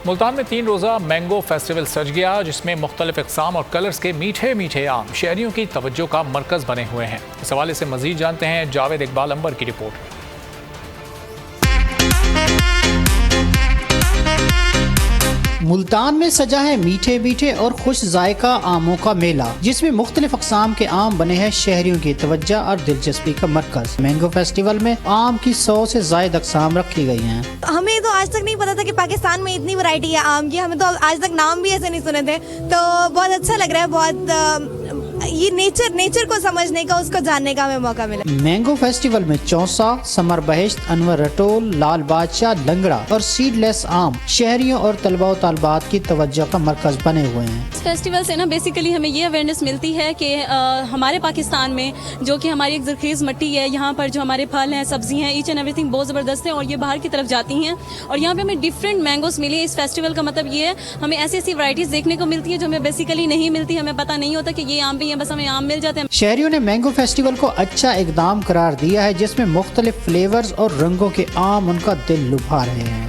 ملتان میں 3 روزہ mango festival سج گیا، جس میں مختلف اقسام اور کلرز کے میٹھے میٹھے آم شہریوں کی توجہ کا مرکز بنے ہوئے ہیں۔ اس حوالے سے مزید جانتے ہیں جاوید اقبال انور کی رپورٹ۔ ملتان میں سجا ہے میٹھے میٹھے اور خوش ذائقہ آموں کا میلہ، جس میں مختلف اقسام کے آم بنے ہیں شہریوں کی توجہ اور دلچسپی کا مرکز۔ مینگو فیسٹیول میں آم کی 100 سے زائد اقسام رکھی گئی ہیں۔ ہمیں تو آج تک نہیں پتا تھا کہ پاکستان میں اتنی ورائٹی ہے آم کی، ہمیں تو آج تک نام بھی ایسے نہیں سنے تھے، تو بہت اچھا لگ رہا ہے، بہت یہ نیچر کو سمجھنے کا، اس کو جاننے کا ہمیں موقع ملا۔ مینگو فیسٹیول میں چونسا، سمر بہشت، انور رٹول، لال بادشاہ، لنگڑا اور سیڈ لیس آم شہریوں اور طلباء و طالبات کی توجہ کا مرکز بنے ہوئے ہیں۔ اس فیسٹیول سے نا بیسیکلی ہمیں یہ اویئرنیس ملتی ہے کہ ہمارے پاکستان میں جو کہ ہماری ایک زرخیز مٹی ہے، یہاں پر جو ہمارے پھل ہیں، سبزی ہیں، ایچ اینڈ ایوری تھنگ بہت زبردست ہے اور یہ باہر کی طرف جاتی ہیں، اور یہاں پہ ہمیں ڈفرینٹ مینگوز ملی۔ اس فیسٹیول کا مطلب یہ ہے ہمیں ایسی ایسی ورائٹیز دیکھنے کو ملتی ہے جو ہمیں بیسیکلی نہیں ملتی، ہمیں پتہ نہیں ہوتا کہ یہ آم بھی ہیں، بس ہمیں آم مل جاتے ہیں۔ شہریوں نے مینگو فیسٹیول کو اچھا اقدام قرار دیا ہے، جس میں مختلف فلیورز اور رنگوں کے آم ان کا دل لبھا رہے ہیں۔